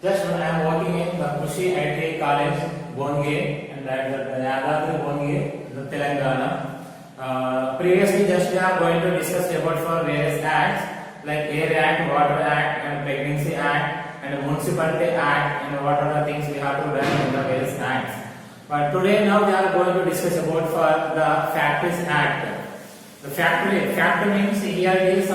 Just when I am working in the Krushi ITI College, Bongay, and that Yadadri Bongay, the Telangana. Previously, just we are going to discuss about for various acts like Air Act, Water Act, and Pregnancy Act, and Municipality Act, and what are the things we have to do in the various acts. But today, now we are going to discuss about for the Factories Act. The factory means here is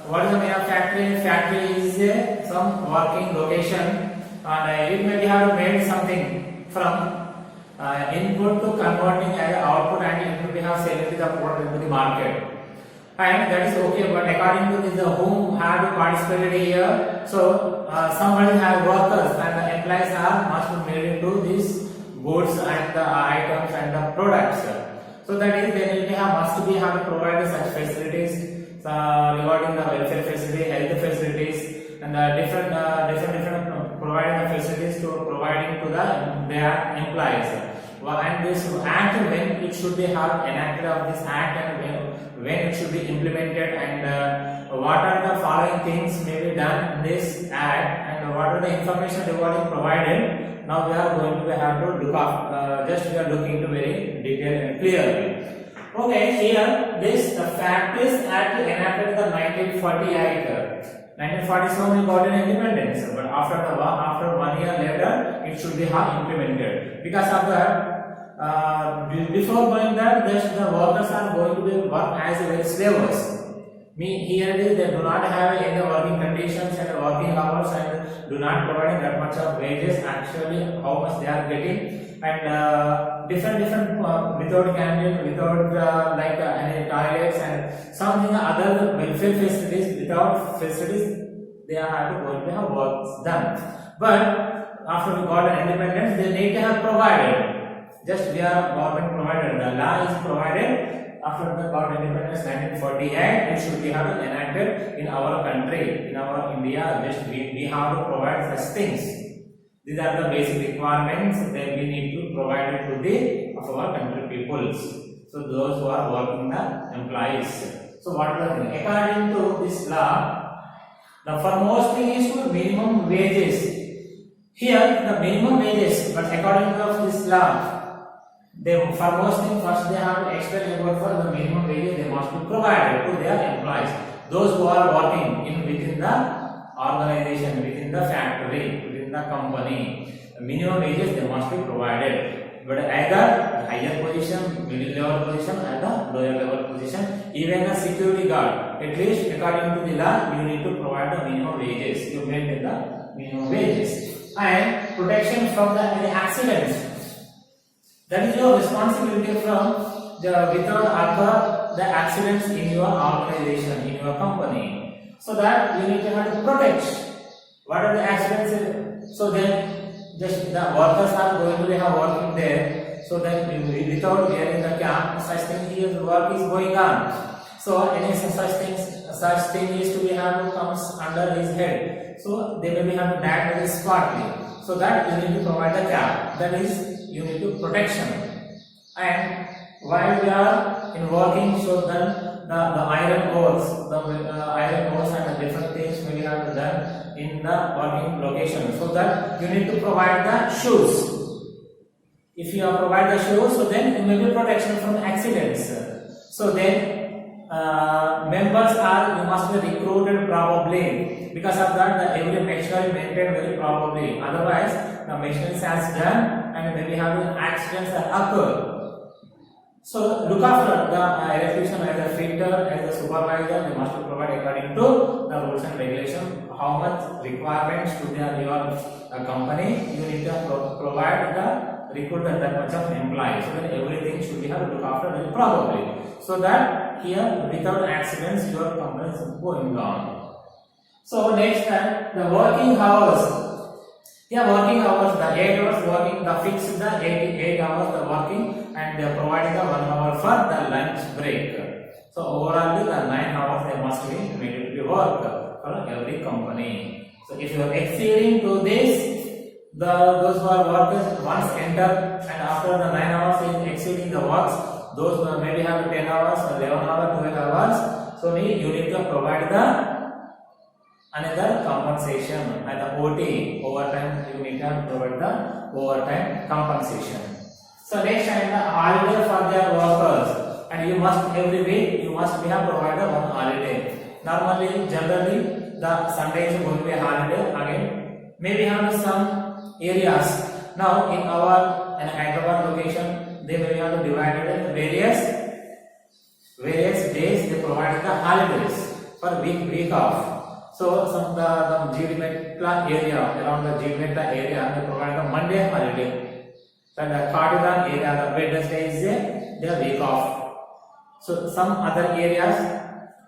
what is the meaning of factory? Factory is some working location, and it may have made something from input to converting as output, and it may have selling the product into the market. And that is okay, but according to this, whom have participated here, so somebody has workers and the employees must be made into these goods and the items and the products. So that is then it must be have provided such facilities regarding the welfare facility, health facilities, and the different providing the facilities to providing to their employees. And this act, when it should be have enacted of this act, and when it should be implemented, and what are the following things may be done in this act, and what are the information regarding provided. Now we are going to have to look up. Just we are looking to very detailed and clearly. Okay, here this the Factories Act enacted in the 1948. 1947 we got an independence, but after 1 year later it should be implemented. Because of that, before going that, the workers are going to be work as slavers. Here it is, they do not have any working conditions and working hours, and do not provide that much of wages. Actually, how much they are getting, and different without canteen, without like any toilets, and something other welfare facilities. Without facilities, they are going to have works done. But after we got an independence, they need to have provided. Just we are government provided. The law is provided. After the got independence 1948, it should be have enacted in our country, in our India. Just we have to provide such things. These are the basic requirements that we need to provide it to the of our country peoples. So those who are working the employees. So what are the things? According to this law, the foremost thing is to minimum wages. Here the minimum wages, but according to this law, foremost thing first they have to explain about for the minimum wages they must be provided to their employees. Those who are working within the organization, within the factory, within the company, the minimum wages they must be provided. But either higher position, middle level position, and the lower level position, even a security guard, at least according to the law, you need to provide the minimum wages. You maintain the minimum wages. And protection from any accidents. That is your responsibility from without occur the accidents in your organization, in your company. So that you need to have to protect. What are the accidents? So then just the workers are going to be working there. So that without wearing the cap, such thing here work is going on. So any such thing is to be comes under his head. So they may be have to die very smartly. So that you need to provide the cap. That is, you need to protection. And while we are in working, so then the iron ores, and the different things we have to done in the working location. So that you need to provide the shoes. If you provide the shoes, so then you may be protection from accidents. So then members you must be recruited probably. Because of that, the every machinery maintained very probably. Otherwise, the machinery has done, and maybe having accidents that occur. So look after the electrician as a fitter, as a supervisor. They must provide according to the rules and regulations. How much requirements to your company you need to provide the recruit that much of employees. So that everything should be look after very probably. So that here without accidents your company is going on. So next the working hours. Yeah, working hours, the 8 hours working, the fixed the 8 hours the working, and they are providing the 1 hour for the lunch break. So overall the 9 hours they must be made to work for every company. So if you are exceeding to this, those who are workers once enter, and after the 9 hours is exceeding the works, those who maybe have 10 hours, 11 hours, 12 hours. So you need to provide the another compensation, and the OT, overtime, you need to provide the overtime compensation. So next time the holiday for their workers, and you must every week you must have provided one holiday. Normally, generally the Sunday is going to be a holiday again. Maybe have some areas. Now in Hyderabad location, they may have divided in various days. They provide the holidays for week off. So some the Jidimetta area, around the Jidimetta area, they provide the Monday holiday. So the Cardigan area, the Wednesday is their week off. So some other areas,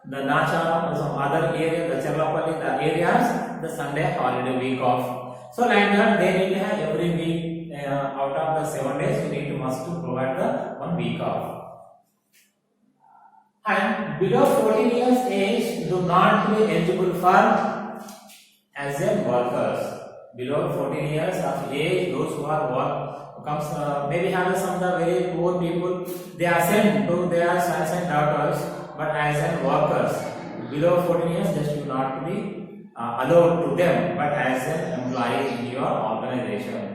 the Nacharam, some other areas, the Cherlapalli, the areas, the Sunday holiday week off. So like that, they need to have every week out of the 7 days, you need to must to provide the 1 week off. And below 14 years age do not be eligible for as a workers. Below 14 years of age, those who are maybe have some of the very poor people, they are sent to their sons and daughters, but as a workers below 14 years, just do not be allowed to them, but as an employee in your organization.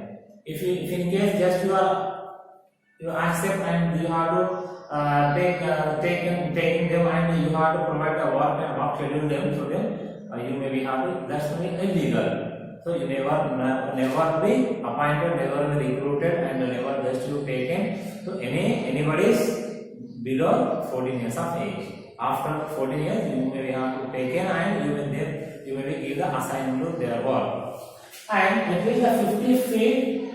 If in case just you accept and you have to taking them and you have to provide the work and work schedule them, so then you may be having that's illegal. So you never be appointed, never be recruited, and never just you taken to anybody's below 14 years of age. After 14 years, you may have to taken and you may be give the assignment to their work. And at least the 50 feet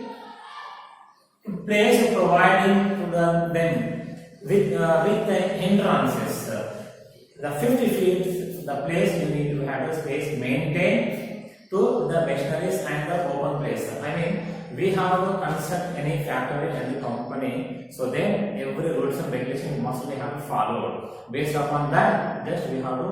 place providing to them with the hindrances. The 50 feet, the place you need to have a space maintained to the machineries and the open place. I mean, we have to construct any factory and the company, so then every rules and regulation must be have followed. Based upon that, just we have to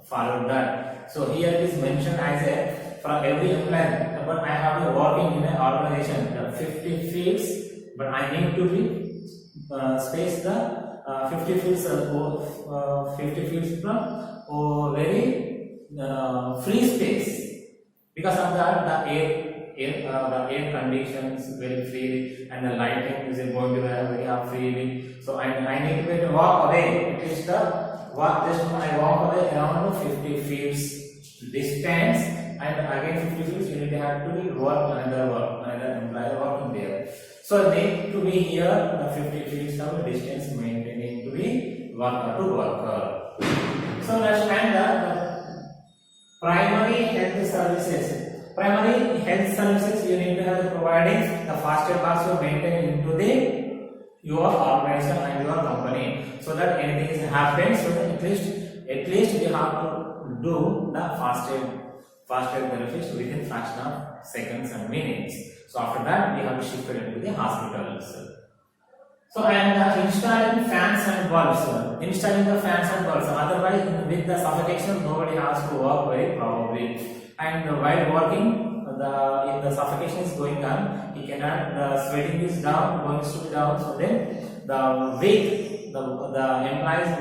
follow that. So here it is mentioned as a for every employee, but I have to working in an organization 50 feet, but I need to be space the 50 feet 50 feet from very free space. Because of that, the air conditions very freely, and the lighting is going to be very freely. So I need to walk away. At least I walk away around 50 feet distance, and again 50 feet you need to have to another employer working there. So need to be here the 50 feet of distance maintaining to be worker to worker. So let's find the primary health services. Primary health services you need to have providing the faster pass you maintain into your organization and your company, so that anything is happening, so that at least you have to do the faster benefits within fraction of seconds and minutes. So after that we have to shift it into the hospitals. So and installing fans and bulbs. Installing the fans and bulbs. Otherwise, with the suffocation, nobody has to work very probably. And while working, if the suffocation is going on, he cannot. The sweating is down, going to be down. So then the weight, the employee's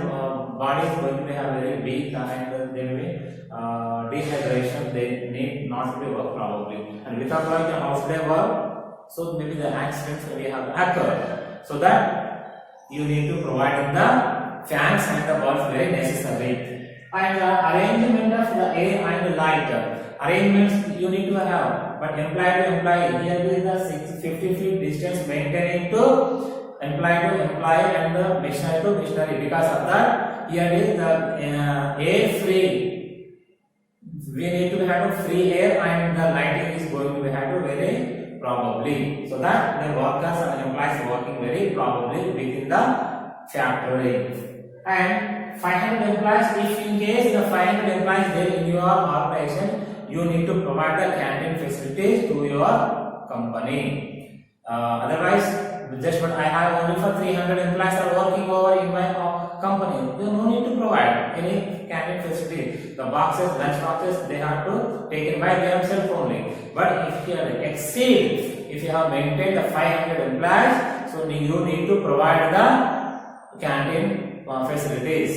body is going to have very weak, and there will be dehydration. They need not to be work probably. And without like the house day work, so maybe the accidents may have occurred. So that you need to provide the fans and the bulbs very necessary. And the arrangement of the air and the light. Arrangements you need to have, but employee to employee, here is the 50 feet distance maintaining to employee and the machinery to machinery. Because of that, here is the air free. We need to have free air, and the lighting is going to have to very probably, so that the workers and employees working very probably within the factory. And 500 employees, if in case the 500 employees there in your organization, you need to provide the canteen facilities to your company. Otherwise, just what I have only for 300 employees are working over in my company, you no need to provide any canteen facility. The boxes, lunch boxes, they have to take it by themselves only. But if you exceed, if you have maintained the 500 employees, so you need to provide the canteen facilities.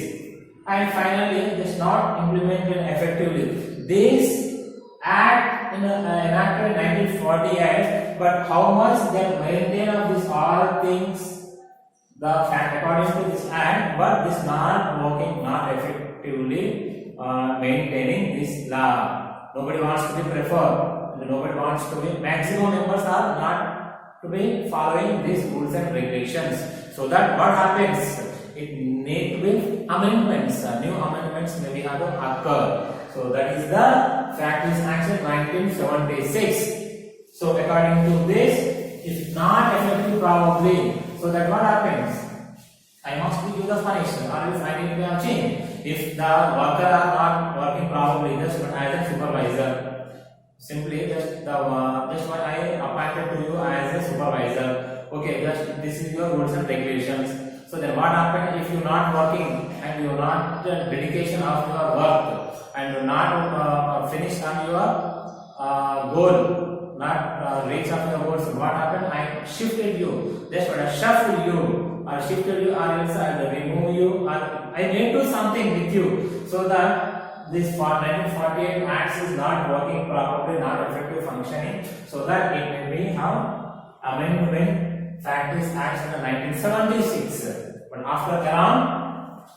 And finally, it is not implemented effectively. this act enacted in 1948, but how much they maintain of these all things, the fact according to this act, but this not working, not effectively maintaining this law. Nobody wants to be preferred, and nobody wants to be, maximum members are not to be following these rules and regulations. So that what happens? It need to be amendments, new amendments may be have to occur. So that is the Factories Act 1976. So according to this, it's not effective probably. So that what happens? I must be give the punishment, or else I need to have change. If the worker are not working probably, just as a supervisor, simply just what I appointed to you as a supervisor. Okay, just this is your rules and regulations. So then what happens if you not working and you not dedication of your work and you not finish on your goal, not reach of your goals? What happened? I shifted you. That's what I shuffled you, or shifted you, or else I remove you, or I may do something with you, so that this 1948 Acts is not working properly, not effective functioning, so that it may be have amendment. Factories Act in 1976, but after around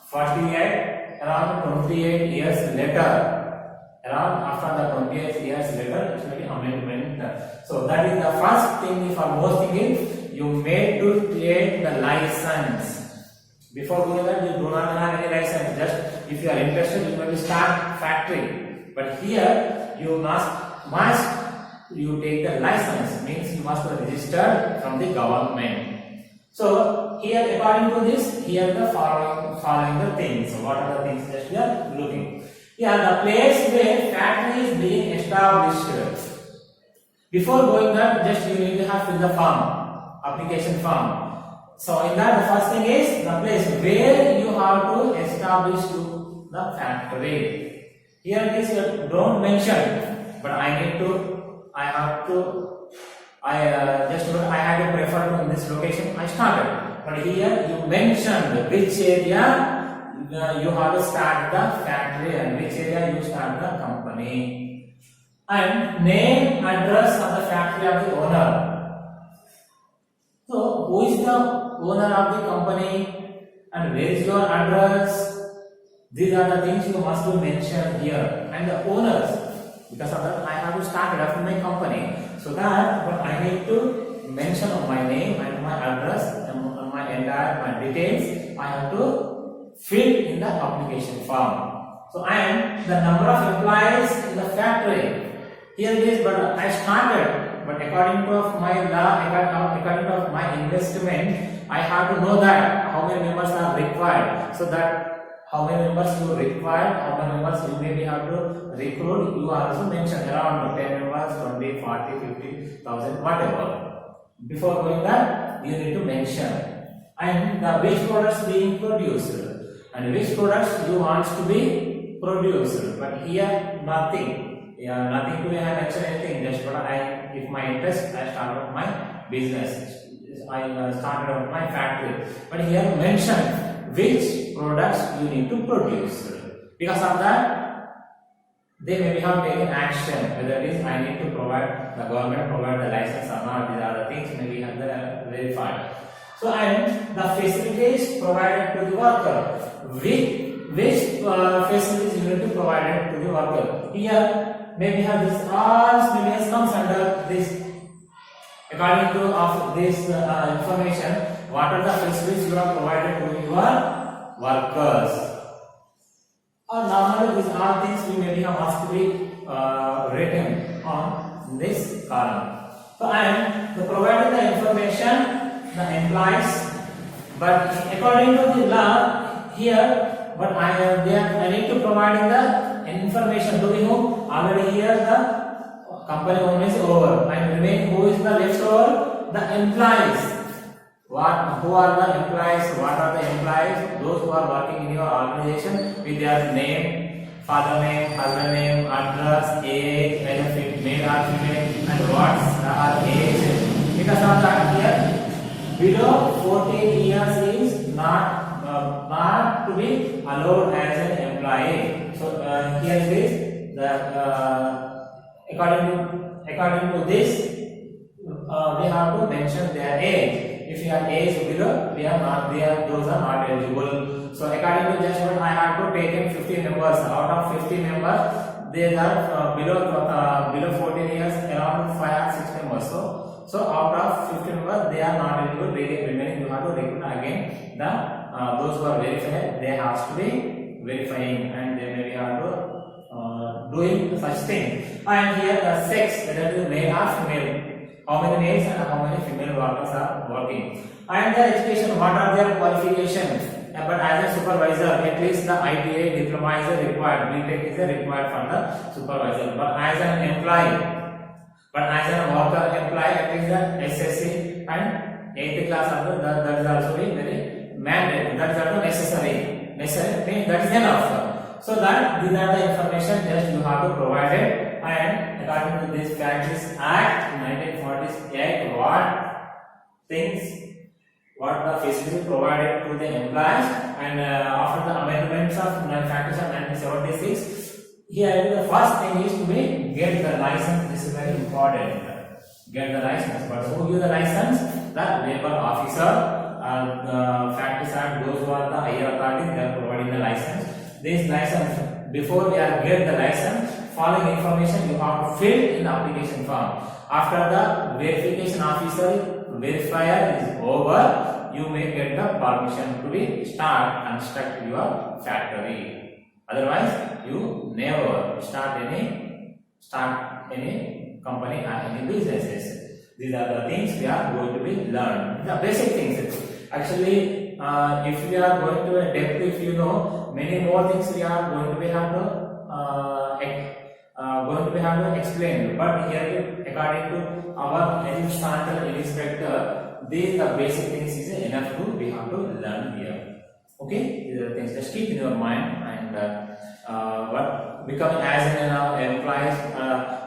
48, around 28 years later, around after the 28 years later, it will be amendment. So that is the first thing. For most thing is you may to create the license. Before doing that, you do not have any license. Just if you are interested, you may start factory. But here you must you take the license, means you must register from the government. So here according to this, here the following the things. So what are the things that we are looking? Here the place where factory is being established. Before going there, just you need to have fill the form, application form. So in that, the first thing is the place where you have to establish the factory. Here it is, you don't mention, but I had to prefer to this location. I started, but here you mentioned which area you have to start the factory and which area you start the company, and name, address of the factory of the owner. So who is the owner of the company and where is your address? These are the things you must mention here, and the owners. Because of that, I have to start it after my company. So that, but I need to mention of my name and my address and my details. I have to fill in the application form. So and the number of employees in the factory. Here it is, but I started. But according to my law, according to my investment, I have to know that how many members are required. So that how many members you require, how many members you maybe have to recruit, you also mention around 10 members, 20, 40, 50,000, whatever. Before going that, you need to mention. And the which products being produced and which products you want to be produced. But here nothing. Yeah, nothing to have mentioned anything. Just what if my interest, I started my business. I started out my factory. But here mention which products you need to produce. Because of that, they may have taken action, whether it is I need to provide, the government provide the license or not. These are the things maybe have verified. So and the facilities provided to the worker, which facilities you need to provide to the worker. Here maybe have this all maybe comes under this. According to of this information, what are the facilities you have provided to your workers? Or normally these are things we maybe have must be written on this column. So and to provide the information, the employees, but according to the law here, but I need to provide the information to whom already here the company owner is over and remain who is the left over? The employees. Who are the employees? What are the employees? Those who are working in your organization with their name, father name, husband name, address, age, benefit, male or female, and what's our age. Because of that here, below 14 years is not to be allowed as an employee. So here it is. according to this, we have to mention their age. If your age below, those are not eligible. So according to judgment, I have to take in 50 members. Out of 50 members, they are below 14 years, around 5 or 6 members. So out of 50 members, they are not eligible. Remaining, you have to recruit again those who are verified. They have to be verifying, and they may have to doing such thing. And here the sex, whether it is male or female. How many males and how many female workers are working, and their education, what are their qualifications. But as a supervisor, at least the ITA diploma is required, BTech is required for the supervisor. But as an employee, worker employee, at least the SSC and 8th class that is also very mandatory. That is also necessary. Means that is enough. So that these are the information just you have to provide it. And according to this Practice Act 1948, what the facility provided to the employees, and after the amendments of Practice Act 1976, here the first thing is to be get the license. This is very important. Get the license. But who give the license? The labor officer. The Practice Act, those who are the higher authorities, they are providing the license. This license, before we are get the license, following information you have to fill in the application form. After the verification officer verifier is over, you may get the permission to be construct your factory. Otherwise, you never start any company or any businesses. These are the things we are going to be learned. The basic things. Actually, if we are going to a depth, if you know, many more things we are going to be have to explain. But here, according to our instructor, inspector, these are basic things is enough to we have to learn here. Okay, these are the things. Just keep in your mind, and what becoming as an employees,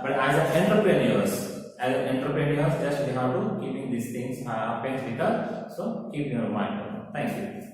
but as an entrepreneurs. As entrepreneurs, just we have to keeping these things happens with us. So keep in your mind. Thank you.